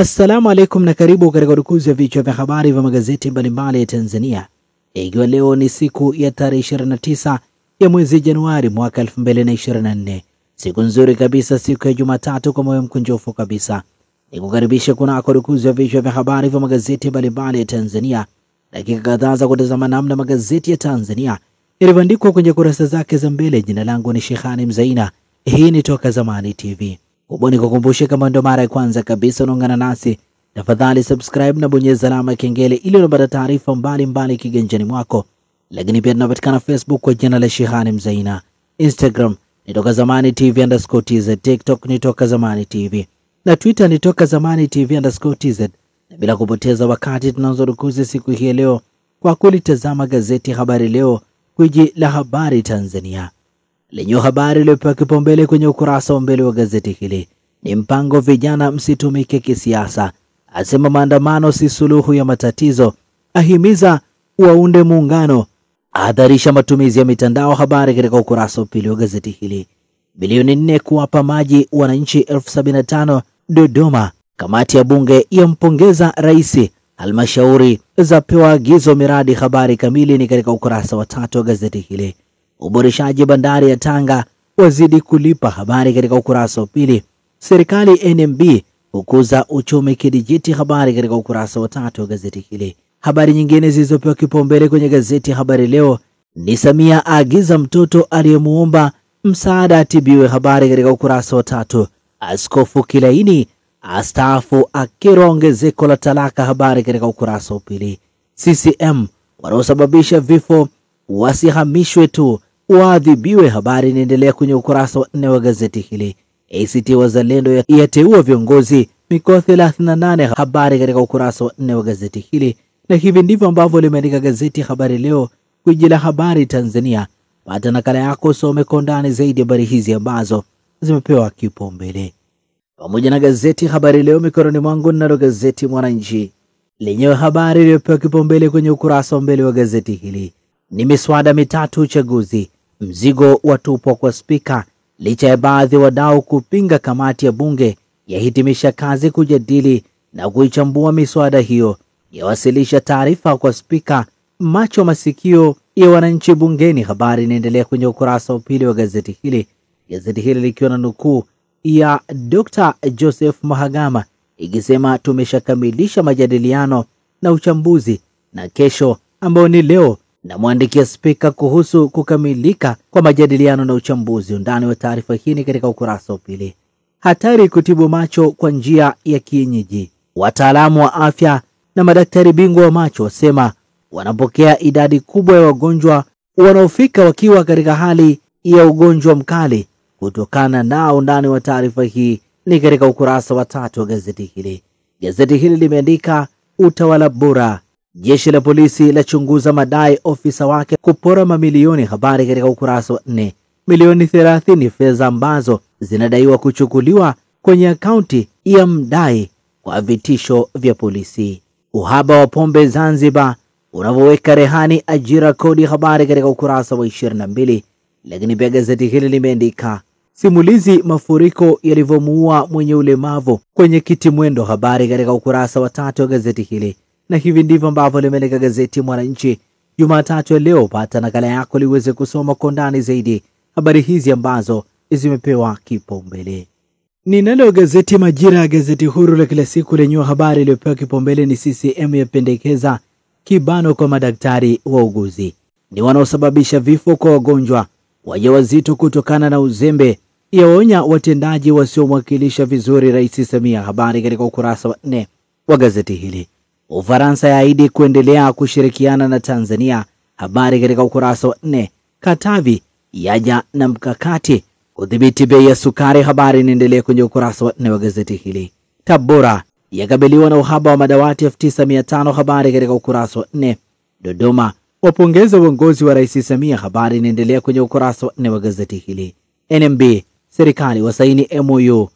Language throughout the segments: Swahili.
Assalamu alaikum na karibu katika udukuzi ya vichwa vya habari vya magazeti mbalimbali ya Tanzania. Ikiwa leo ni siku ya tarehe 29 ya mwezi Januari mwaka 2024. Siku nzuri kabisa, siku ya Jumatatu kwa moyo mkunjofu kabisa. Nikukaribisha kunako udukuzi ya vichwa vya habari vya magazeti mbalimbali ya Tanzania. Dakika kadhaa za kutazama namna magazeti ya Tanzania yalivyoandikwa kwenye kurasa zake za mbele. Jina langu ni Shehani Mzaina. Hii ni Toka Zamani TV. Kuboni kukumbushe kama ndo mara ya kwanza kabisa unaungana nasi, tafadhali subscribe na bonyeza alama ya kengele ili unapata taarifa mbalimbali kiganjani mwako. Lakini pia tunapatikana Facebook kwa jina la Shehani Mzaina, Instagram ni Toka Zamani TV_TZ, TikTok ni Toka Zamani TV na Twitter ni Toka Zamani TV_TZ. Na bila kupoteza wakati tunaanza rukuzi siku hii leo kwa kulitazama gazeti Habari Leo, gwiji la habari Tanzania. Lenye habari iliyopewa kipaumbele kwenye ukurasa wa mbele wa gazeti hili ni mpango vijana msitumike kisiasa, asema maandamano si suluhu ya matatizo, ahimiza waunde muungano, ahadharisha matumizi ya mitandao. Habari katika ukurasa wa pili wa gazeti hili. Bilioni 4 kuwapa maji wananchi 75,000 Dodoma. Kamati ya bunge yampongeza rais, halmashauri zapewa agizo miradi. Habari kamili ni katika ukurasa wa 3 wa gazeti hili. Uboreshaji bandari ya Tanga wazidi kulipa. Habari katika ukurasa wa pili. Serikali NMB kukuza uchumi kidijiti. Habari katika ukurasa wa 3 wa gazeti hili. Habari nyingine zilizopewa kipaumbele kwenye gazeti Habari Leo ni Samia aagiza mtoto aliyemuomba msaada atibiwe. Habari katika ukurasa wa 3. Askofu Kilaini astaafu akero ongezeko la talaka. Habari katika ukurasa wa pili. CCM wanaosababisha vifo wasihamishwe tu, waadhibiwe. Habari inaendelea kwenye ukurasa wa 4 wa gazeti hili. ACT Wazalendo yateua viongozi mikoa 38. Habari katika ukurasa wa 4 wa gazeti hili. Na hivi ndivyo ambavyo limeandika gazeti Habari Leo, gwiji la habari Tanzania. Pata nakala yako usome kwa undani zaidi habari hizi ambazo zimepewa kipaumbele. Pamoja na gazeti Habari Leo mikononi mwangu, nalo gazeti Mwananchi lenyewe habari iliyopewa kipaumbele kwenye ukurasa wa mbele wa gazeti hili ni miswada mitatu uchaguzi, mzigo watupwa kwa spika, licha ya baadhi ya wadau kupinga. Kamati ya bunge yahitimisha kazi kujadili na kuichambua miswada hiyo, yawasilisha taarifa kwa spika. Macho masikio ya wananchi bungeni. Habari inaendelea kwenye ukurasa wa pili wa gazeti hili. Gazeti hili likiwa na nukuu ya Dr. Joseph Mahagama ikisema tumeshakamilisha majadiliano na uchambuzi, na kesho ambao ni leo na mwandikia spika kuhusu kukamilika kwa majadiliano na uchambuzi. Undani wa taarifa hii ni katika ukurasa wa pili. Hatari kutibu macho kwa njia ya kienyeji. Wataalamu wa afya na madaktari bingwa wa macho wasema wanapokea idadi kubwa ya wagonjwa wanaofika wakiwa katika hali ya ugonjwa mkali kutokana na. Undani wa taarifa hii ni katika ukurasa wa 3 wa gazeti hili. Gazeti hili limeandika utawala bora, jeshi la polisi la chunguza madai ofisa wake kupora mamilioni. Habari katika ukurasa wa 4. Milioni 30 fedha ambazo zinadaiwa kuchukuliwa kwenye akaunti ya mdai kwa vitisho vya polisi. Uhaba wa pombe Zanzibar unavyoweka rehani ajira kodi. Habari katika ukurasa wa 22. Lakini pia gazeti hili limeandika simulizi mafuriko yalivyomuua mwenye ulemavu kwenye kiti mwendo. Habari katika ukurasa wa 3 wa gazeti hili. Na hivi ndivyo ambavyo limeandika gazeti Mwananchi Jumatatu ya leo. Pata nakala yako liweze kusoma kwa ndani zaidi habari hizi ambazo zimepewa kipaumbele. Ninalo gazeti Majira, gazeti huru la kila siku lenye habari iliyopewa kipaumbele ni CCM yapendekeza kibano kwa madaktari wauguzi ni wanaosababisha vifo kwa wagonjwa wajawazito kutokana na uzembe, yaonya watendaji wasiomwakilisha vizuri Rais Samia. Habari katika ukurasa wa 4 wa gazeti hili. Ufaransa yaahidi kuendelea kushirikiana na Tanzania. Habari katika ukurasa wa 4. Katavi yaja na mkakati kudhibiti bei ya sukari. Habari inaendelea kwenye ukurasa wa 4 wa gazeti hili. Tabora yakabiliwa na uhaba wa madawati 9500. Habari katika ukurasa wa 4. Dodoma wapongeza uongozi wa Rais Samia. Habari inaendelea kwenye ukurasa wa 4 wa gazeti hili. NMB serikali wasaini MOU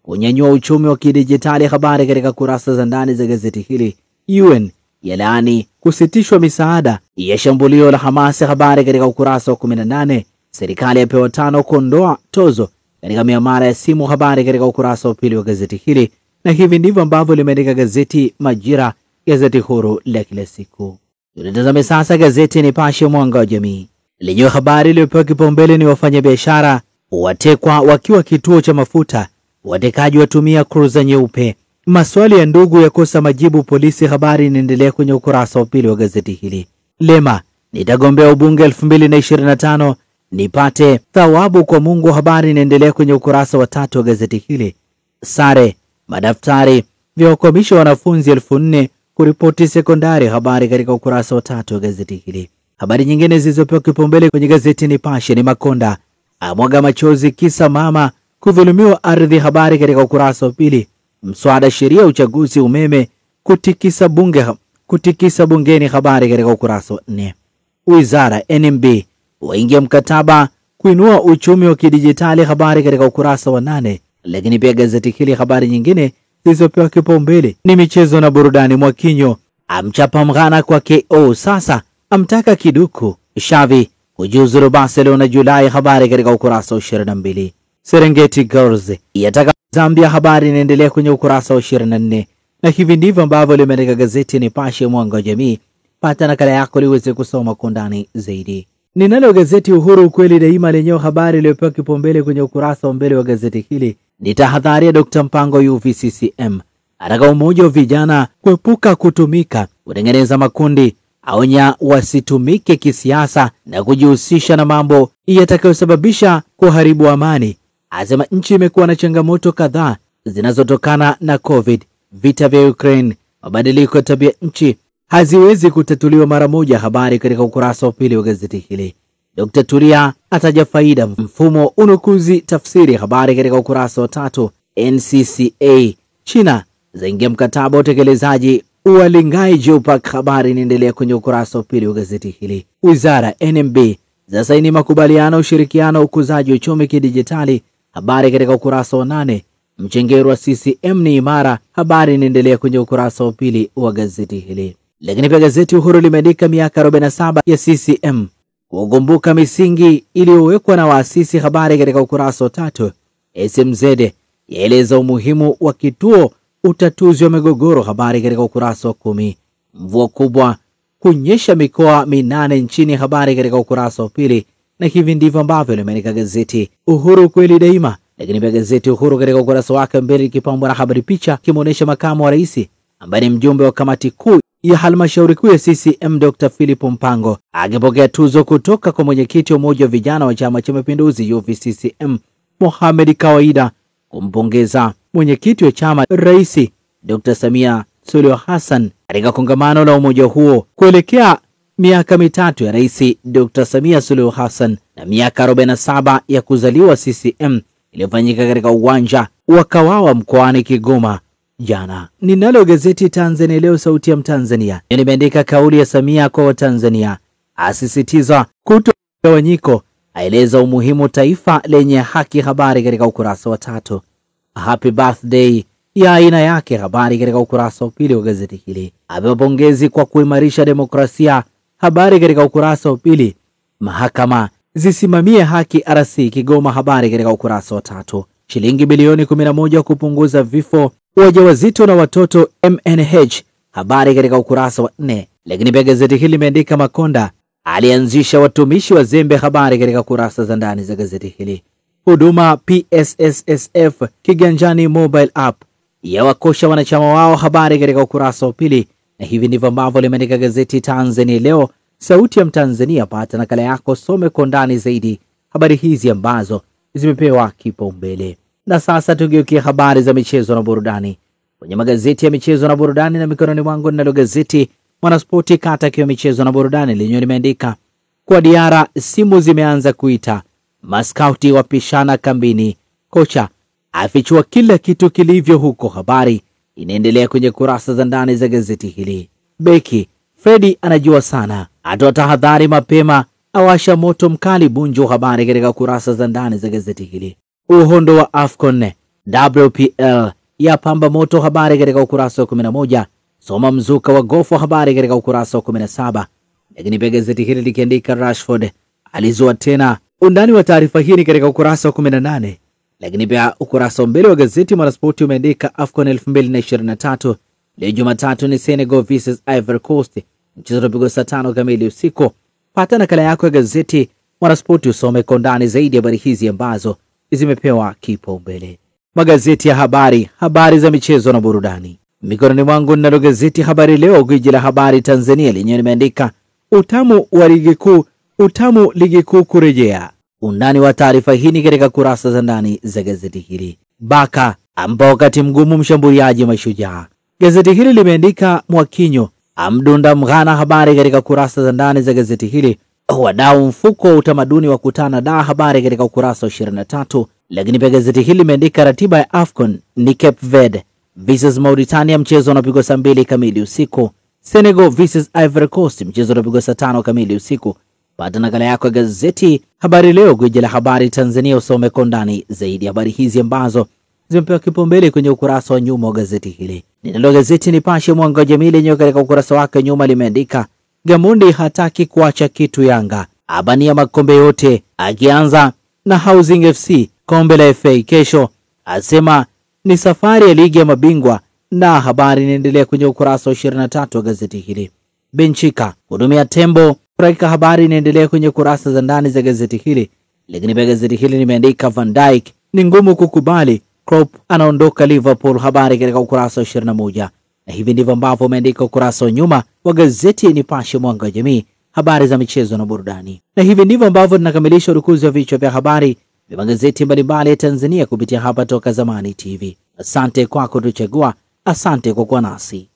kunyanyua uchumi wa kidijitali. Habari katika kurasa za ndani za gazeti hili. UN yalaani kusitishwa misaada ya shambulio la Hamas. Habari katika ukurasa wa 18. Serikali yapewa 5 kuondoa tozo katika miamala ya simu. Habari katika ukurasa wa pili wa gazeti hili. na hivi ndivyo ambavyo limeandika gazeti Majira, gazeti huru la kila siku. Tunatazame sasa gazeti Nipashe Mwanga wa Jamii, lenye habari iliyopewa kipaumbele ni wafanyabiashara watekwa wakiwa kituo cha mafuta, watekaji watumia cruiser nyeupe, maswali ya ndugu yakosa majibu polisi. Habari inaendelea kwenye ukurasa wa pili wa gazeti hili. Lema, nitagombea ubunge 2025 nipate thawabu kwa Mungu. Habari inaendelea kwenye ukurasa wa 3 wa gazeti hili. Sare, madaftari vya kukwamisha wanafunzi 4,000 kuripoti sekondari. Habari katika ukurasa wa 3 wa gazeti hili. Habari nyingine zilizopewa kipaumbele kwenye gazeti Nipashe ni Makonda amwaga machozi kisa mama kudhulumiwa ardhi. Habari katika ukurasa wa pili. Mswada sheria uchaguzi umeme kutikisa bungeni. Habari katika ukurasa wa 4. Wizara NMB waingia mkataba kuinua uchumi wa kidijitali. Habari katika ukurasa wa 8. Lakini pia gazeti hili habari nyingine zilizopewa kipaumbele ni michezo na burudani. Mwakinyo amchapa Mghana kwa KO, sasa amtaka Kiduku. Xavi kujiuzuru Barcelona Julai. Habari katika ukurasa wa 22. Serengeti Girls yataka Zambia. Habari inaendelea kwenye ukurasa wa 24. Na hivi ndivyo ambavyo limeandika gazeti Nipashe Mwanga wa Jamii. Pata nakala yako liweze kusoma kwa undani zaidi. Ninalo gazeti Uhuru ukweli daima, lenye habari iliyopewa kipaumbele kwenye ukurasa wa mbele wa gazeti hili ni tahadhari ya Dr. Mpango UVCCM, ataka umoja wa vijana kuepuka kutumika kutengeneza makundi, aonya wasitumike kisiasa na kujihusisha na mambo yatakayosababisha kuharibu amani. Asema nchi imekuwa na changamoto kadhaa zinazotokana na COVID, vita vya Ukraine, mabadiliko ya tabia nchi haziwezi kutatuliwa mara moja. Habari katika ukurasa wa pili wa gazeti hili. Dr. Turia ataja faida mfumo unukuzi tafsiri. Habari katika ukurasa wa 3. NCCA China zaingia mkataba wa utekelezaji wa Lingai Geopark. Habari inaendelea kwenye ukurasa wa pili wa gazeti hili. Wizara NMB za saini makubaliano ushirikiano ukuzaji wa uchumi kidijitali. Habari katika ukurasa wa 8. Mchengero wa CCM ni imara. Habari inaendelea kwenye ukurasa wa pili wa gazeti hili. Lakini pia gazeti Uhuru limeandika miaka 47 ya CCM kukumbuka misingi iliyowekwa na waasisi. Habari katika ukurasa wa 3. SMZ yaeleza umuhimu wa kituo utatuzi wa migogoro. Habari katika ukurasa wa 10. Mvua kubwa kunyesha mikoa 8 nchini. Habari katika ukurasa wa pili. Na hivi ndivyo ambavyo limeandika gazeti Uhuru kweli daima. Lakini pia gazeti Uhuru katika ukurasa wake mbele kipambwa na habari picha kimuonesha makamu wa rais ambaye ni mjumbe wa kamati kuu ya halmashauri kuu ya CCM Dr. Philip Mpango akipokea tuzo kutoka kwa mwenyekiti wa umoja wa vijana wa Chama cha Mapinduzi UVCCM Mohamed Kawaida kumpongeza mwenyekiti wa chama Rais Dr. Samia Suluhu Hassan katika kongamano la umoja huo kuelekea miaka 3 ya Rais Dr. Samia Suluhu Hassan na miaka 47 ya kuzaliwa CCM iliyofanyika katika uwanja wa Kawawa mkoani Kigoma jana. Ninalo gazeti Tanzania Leo sauti ya Mtanzania. Nimeandika kauli ya Samia kwa Watanzania, asisitiza kutogawanyiko, aeleza umuhimu taifa lenye haki. Habari katika ukurasa wa 3. Happy birthday ya aina yake. Habari katika ukurasa wa pili wa gazeti hili. Apewa pongezi kwa kuimarisha demokrasia. Habari katika ukurasa wa pili. Mahakama zisimamie haki RC Kigoma. Habari katika ukurasa wa 3. Shilingi bilioni 11 kupunguza vifo wajawazito na watoto MNH. Habari katika ukurasa wa 4. Lakini pia gazeti hili limeandika Makonda alianzisha watumishi wa zembe. Habari katika kurasa za ndani za gazeti hili. Huduma PSSSF kiganjani mobile app ya wakosha wanachama wao. Habari katika ukurasa wa pili. Na hivi ndivyo ambavyo limeandika gazeti Tanzania Leo sauti ya Mtanzania. Pata nakala yako, some kwa ndani zaidi habari hizi ambazo zimepewa kipaumbele. Na sasa tugeukie habari za michezo na burudani. Kwenye magazeti ya michezo na burudani na mikononi mwangu ninalo gazeti Mwanaspoti kata kwa michezo na burudani lenyewe limeandika kwa Diara simu zimeanza kuita, maskauti wapishana kambini, kocha afichua kila kitu kilivyo huko. Habari inaendelea kwenye kurasa za ndani za gazeti hili. Beki Fredi anajua sana, atoa tahadhari mapema, awasha moto mkali Bunju. Habari katika kurasa za ndani za gazeti hili. Uhondo wa Afcon WPL ya pamba moto. Habari katika ukurasa wa 11. Soma mzuka wa gofu. Habari katika ukurasa wa 17. Lakini pia gazeti hili likiandika Rashford alizua tena. Undani wa taarifa hii katika ukurasa wa 18. Lakini pia ukurasa wa mbele wa gazeti Mwanaspoti umeandika AFCON 2023 leo Jumatatu ni Senegal vs Ivory Coast, mchezo utapigwa saa 5 kamili usiku. Pata nakala yako ya gazeti Mwanaspoti usome kwa ndani zaidi habari hizi ambazo zimepewa kipaumbele. Magazeti ya habari za michezo na burudani. Mikononi mwangu ninalo gazeti Habari Leo, gwiji la habari Tanzania, lenyewe limeandika utamu ligi kuu kurejea. Undani wa taarifa hii ni katika kurasa za ndani za gazeti hili. Baka ambao wakati mgumu mshambuliaji Mashujaa. Gazeti hili limeandika Mwakinyo amdunda Mghana, habari katika kurasa za ndani za gazeti hili. Wadau mfuko wa utamaduni wa kutana da, habari katika ukurasa wa 23. Lakini pia gazeti hili limeandika ratiba ya AFCON ni Cape Verde vs Mauritania, mchezo unapigwa saa 2 kamili usiku. Senegal vs Ivory Coast, mchezo unapigwa saa 5 kamili usiku. Pata nakala yako ya gazeti Habari Leo, gwiji la habari Tanzania, usome kwa ndani zaidi habari hizi ambazo zimepewa kipaumbele kwenye ukurasa wa nyuma wa gazeti hili. Ninalo gazeti Nipashe Mwanga wa Jamii, lenyewe katika ukurasa wake nyuma limeandika Gamondi hataki kuacha kitu Yanga, abania makombe yote, akianza na Housing FC kombe la FA kesho, asema ni safari ya ligi ya mabingwa, na habari inaendelea kwenye ukurasa wa 23 wa gazeti hili. Benchika hudumia Tembo, Afrika, habari inaendelea kwenye kurasa za ndani za gazeti hili. Lakini pia gazeti hili limeandika Van Dijk ni ngumu kukubali Klopp anaondoka Liverpool, habari katika ukurasa wa 21. Na hivi ndivyo ambavyo umeandika ukurasa wa nyuma wa gazeti Nipashe Mwanga wa Jamii, habari za michezo na burudani. Na hivi ndivyo ambavyo tunakamilisha urukuzi wa vichwa vya habari vya magazeti mbalimbali ya Tanzania kupitia hapa Toka Zamani TV. Asante kwa kutuchagua, asante kwa kuwa nasi.